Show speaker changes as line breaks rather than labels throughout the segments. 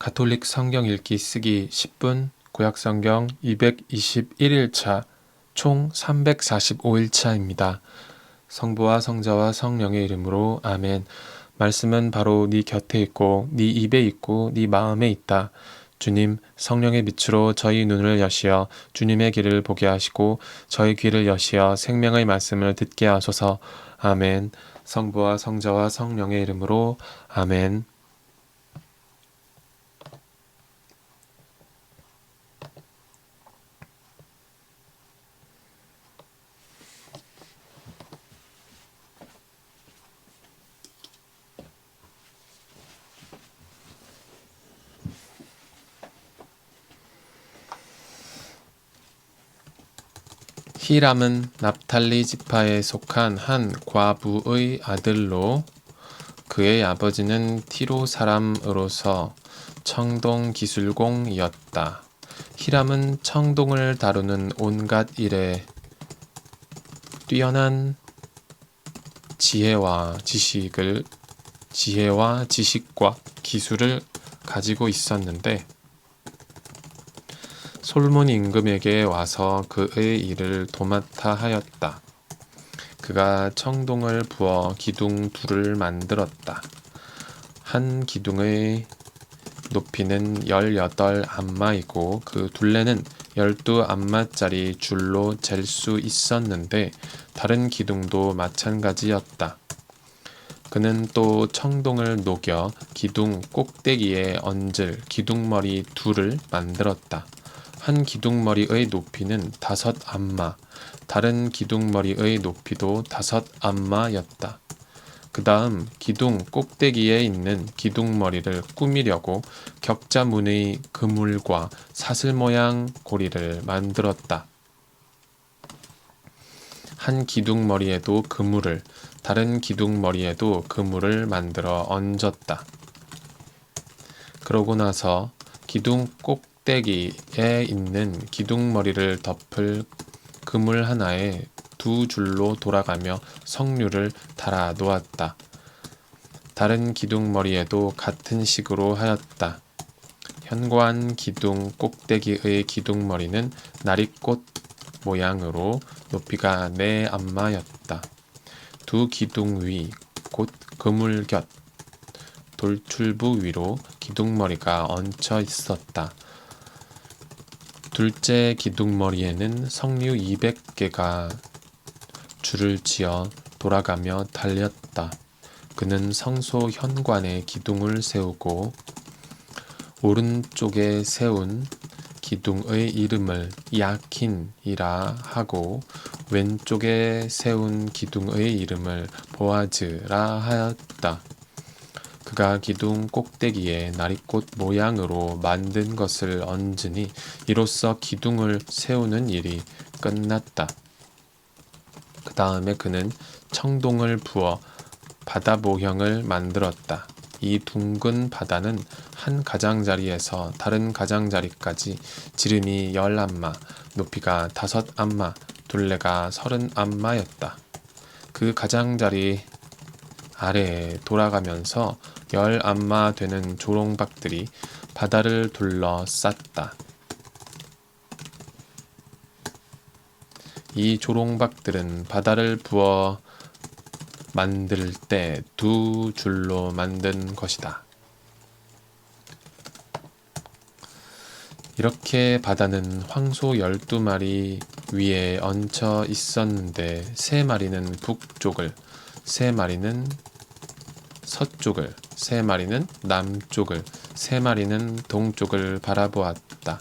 가톨릭 성경 읽기 쓰기 10분 구약성경 221일차 총 345일차입니다. 성부와 성자와 성령의 이름으로 아멘. 말씀은 바로 네 곁에 있고 네 입에 있고 네 마음에 있다. 주님, 성령의 빛으로 저희 눈을 여시어 주님의 길을 보게 하시고 저희 귀를 여시어 생명의 말씀을 듣게 하소서. 아멘. 성부와 성자와 성령의 이름으로 아멘. 히람은 납탈리 지파에 속한 한 과부의 아들로 그의 아버지는 티로 사람으로서 청동 기술공이었다. 히람은 청동을 다루는 온갖 일에 뛰어난 지혜와 지식과 기술을 가지고 있었는데 솔몬 임금에게 와서 그의 일을 도맡아 하였다. 그가 청동을 부어 기둥 둘을 만들었다. 한 기둥의 높이는 18안마이고 그 둘레는 12안마짜리 줄로 잴 수 있었는데 다른 기둥도 마찬가지였다. 그는 또 청동을 녹여 기둥 꼭대기에 얹을 기둥머리 둘을 만들었다. 한 기둥머리의 높이는 5안마, 다른 기둥머리의 높이도 5안마였다. 그 다음 기둥 꼭대기에 있는 기둥머리를 꾸미려고 격자문의 그물과 사슬 모양 고리를 만들었다. 한 기둥머리에도 그물을, 다른 기둥머리에도 그물을 만들어 얹었다. 그러고 나서 기둥 꼭대기에 있는 기둥머리를 덮을 그물 하나에 2줄로 돌아가며 석류를 달아 놓았다. 다른 기둥머리에도 같은 식으로 하였다. 현관 기둥 꼭대기의 기둥머리는 나리꽃 모양으로 높이가 4안마였다. 2 기둥 위, 곧 그물 곁, 돌출부 위로 기둥머리가 얹혀 있었다. 둘째 기둥머리에는 석류 200개가 줄을 지어 돌아가며 달렸다. 그는 성소 현관에 기둥을 세우고 오른쪽에 세운 기둥의 이름을 야킨이라 하고 왼쪽에 세운 기둥의 이름을 보아즈라 하였다. 그가 기둥 꼭대기에 나리꽃 모양으로 만든 것을 얹으니 이로써 기둥을 세우는 일이 끝났다. 그 다음에 그는 청동을 부어 바다 모형을 만들었다. 이 둥근 바다는 한 가장자리에서 다른 가장자리까지 지름이 10안마, 높이가 5안마, 둘레가 30안마였다. 그 가장자리 아래에 돌아가면서 10안마 되는 조롱박들이 바다를 둘러쌌다. 이 조롱박들은 바다를 부어 만들 때 2줄로 만든 것이다. 이렇게 바다는 황소 12마리 위에 얹혀 있었는데 3마리는 북쪽을, 3마리는 서쪽을, 3마리는 남쪽을, 3마리는 동쪽을 바라보았다.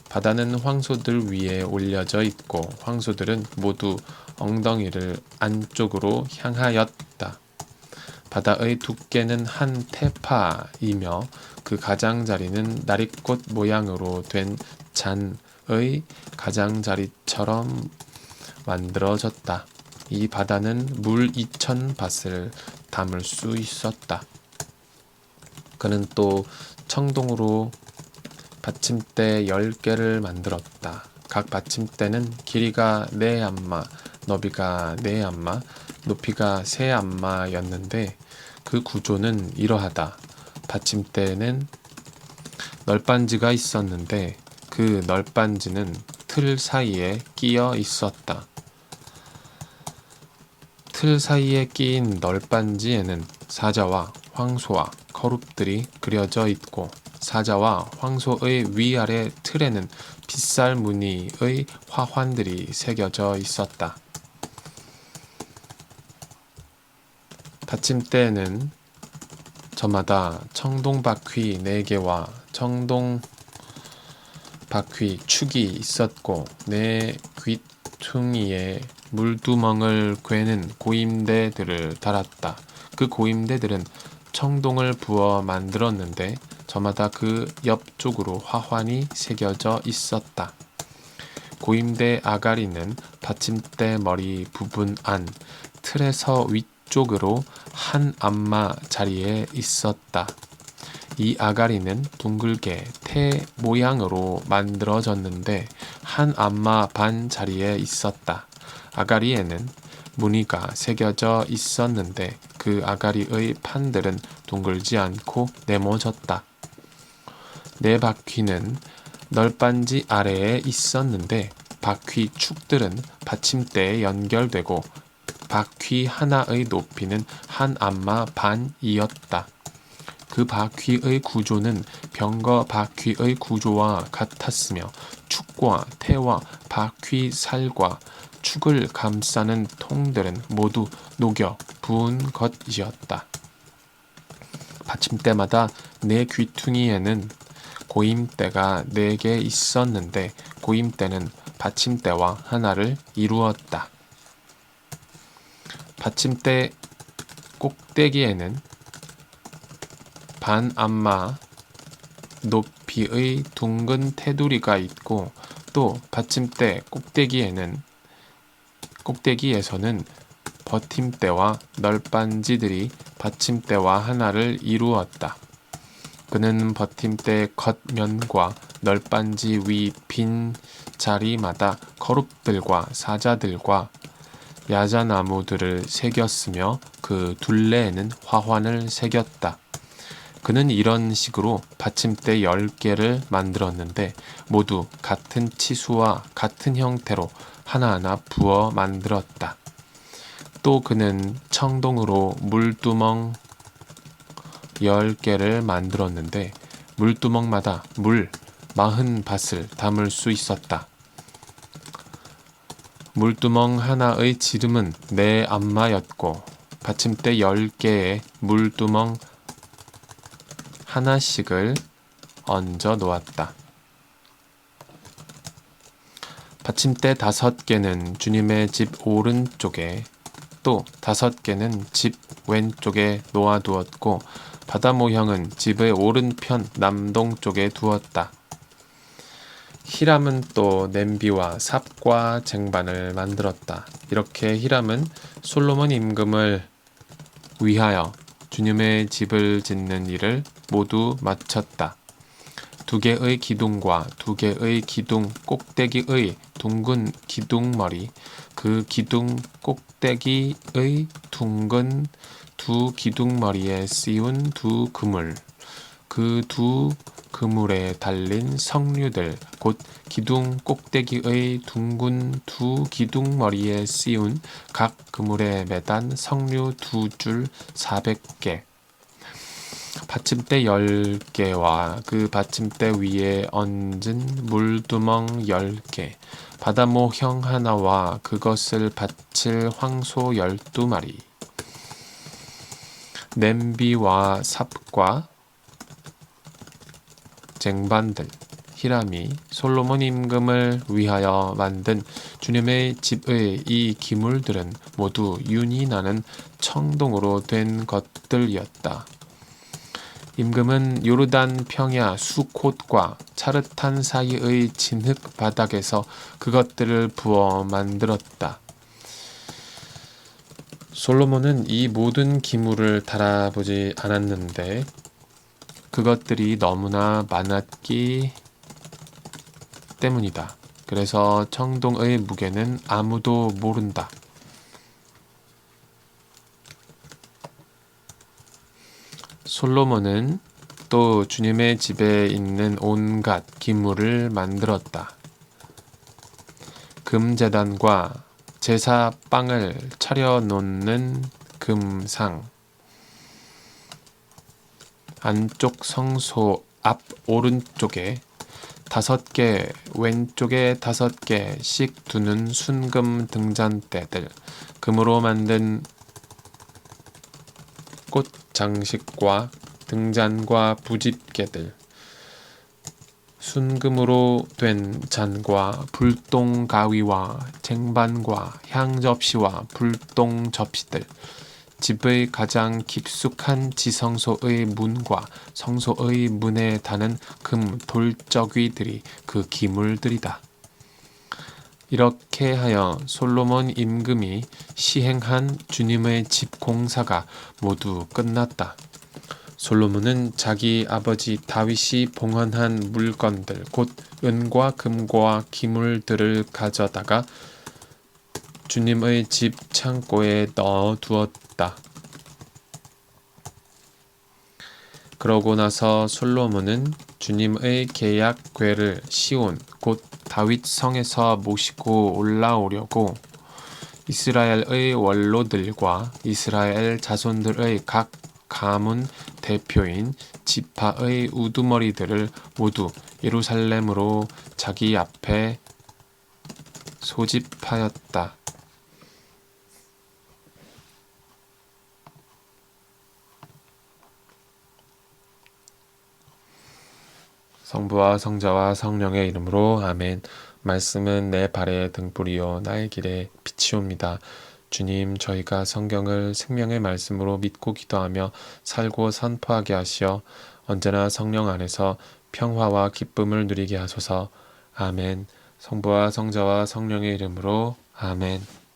바다는 황소들 위에 올려져 있고 황소들은 모두 엉덩이를 안쪽으로 향하였다. 바다의 두께는 한 태파이며 그 가장자리는 나리꽃 모양으로 된 잔의 가장자리처럼 만들어졌다. 이 바다는 물 2000밭을 담을 수 있었다. 그는 또 청동으로 받침대 10개를 만들었다. 각 받침대는 길이가 4안마, 너비가 4안마, 높이가 3안마였는데 그 구조는 이러하다. 받침대는 널빤지가 있었는데 그 널빤지는 틀 사이에 끼어 있었다. 틀 사이에 끼인 널빤지에는 사자와 황소와 거룹들이 그려져 있고 사자와 황소의 위아래 틀에는 빗살 무늬의 화환들이 새겨져 있었다. 받침대에는 저마다 청동바퀴 4개와 청동바퀴 축이 있었고 네 귀퉁이에 물두멍을 괴는 고임대들을 달았다. 그 고임대들은 청동을 부어 만들었는데 저마다 그 옆쪽으로 화환이 새겨져 있었다. 고임대 아가리는 받침대 머리 부분 안 틀에서 위쪽으로 한 안마 자리에 있었다. 이 아가리는 둥글게 태 모양으로 만들어졌는데 한 안마 반 자리에 있었다. 아가리에는 무늬가 새겨져 있었는데 그 아가리의 판들은 둥글지 않고 네모졌다. 네 바퀴는 널빤지 아래에 있었는데 바퀴 축들은 받침대에 연결되고 바퀴 하나의 높이는 한 안마 반이었다. 그 바퀴의 구조는 병거 바퀴의 구조와 같았으며 축과 태와 바퀴 살과 축을 감싸는 통들은 모두 녹여 부은 것이었다. 받침대마다 네 귀퉁이에는 고임대가 4개 있었는데 고임대는 받침대와 하나를 이루었다. 받침대 꼭대기에는 반안마 높이의 둥근 테두리가 있고 또 받침대 꼭대기에서는 버팀대와 널빤지들이 받침대와 하나를 이루었다. 그는 버팀대 겉면과 널빤지 위 빈 자리마다 거룹들과 사자들과 야자나무들을 새겼으며 그 둘레에는 화환을 새겼다. 그는 이런 식으로 받침대 10개를 만들었는데 모두 같은 치수와 같은 형태로 하나하나 부어 만들었다. 또 그는 청동으로 물두멍 10개를 만들었는데 물두멍마다 물 40밭을 담을 수 있었다. 물두멍 하나의 지름은 4안마였고 받침대 10개에 물두멍 하나씩을 얹어 놓았다. 받침대 5개는 주님의 집 오른쪽에 또 5개는 집 왼쪽에 놓아두었고 바다 모형은 집의 오른편 남동쪽에 두었다. 히람은 또 냄비와 삽과 쟁반을 만들었다. 이렇게 히람은 솔로몬 임금을 위하여 주님의 집을 짓는 일을 모두 마쳤다. 2개의 기둥과 2개의 기둥 꼭대기의 둥근 기둥머리, 그 기둥 꼭대기의 둥근 2 기둥머리에 씌운 2 그물, 그 2 그물에 달린 석류들, 곧 기둥 꼭대기의 둥근 2 기둥머리에 씌운 각 그물에 매단 석류 2줄 400개, 받침대 10개와 그 받침대 위에 얹은 물두멍 10개, 바다 모형 하나와 그것을 받칠 황소 12마리, 냄비와 삽과 쟁반들, 히람이 솔로몬 임금을 위하여 만든 주님의 집의 이 기물들은 모두 윤이 나는 청동으로 된 것들이었다. 임금은 요르단 평야 수콧과 차르탄 사이의 진흙 바닥에서 그것들을 부어 만들었다. 솔로몬은 이 모든 기물을 달아보지 않았는데 그것들이 너무나 많았기 때문이다. 그래서 청동의 무게는 아무도 모른다. 솔로몬은 또 주님의 집에 있는 온갖 기물을 만들었다. 금제단과 제사빵을 차려놓는 금상, 안쪽 성소 앞 오른쪽에 5개, 왼쪽에 5개씩 두는 순금 등잔대들, 금으로 만든 꽃 장식과 등잔과 부집개들, 순금으로 된 잔과 불똥 가위와 쟁반과 향 접시와 불똥 접시들, 집의 가장 깊숙한 지성소의 문과 성소의 문에 다는 금 돌적이들이 그 기물들이다. 이렇게 하여 솔로몬 임금이 시행한 주님의 집 공사가 모두 끝났다. 솔로몬은 자기 아버지 다윗이 봉헌한 물건들 곧 은과 금과 기물들을 가져다가 주님의 집 창고에 넣어 두었다. 그러고 나서 솔로몬은 주님의 계약궤를 시온 곧 다윗 성에서 모시고 올라오려고 이스라엘의 원로들과 이스라엘 자손들의 각 가문 대표인 지파의 우두머리들을 모두 예루살렘으로 자기 앞에 소집하였다. 성부와 성자와 성령의 이름으로 아멘. 말씀은 내 발의 등불이요 나의 길에 빛이옵니다. 주님, 저희가 성경을 생명의 말씀으로 믿고 기도하며 살고 선포하게 하시어 언제나 성령 안에서 평화와 기쁨을 누리게 하소서. 아멘. 성부와 성자와 성령의 이름으로 아멘.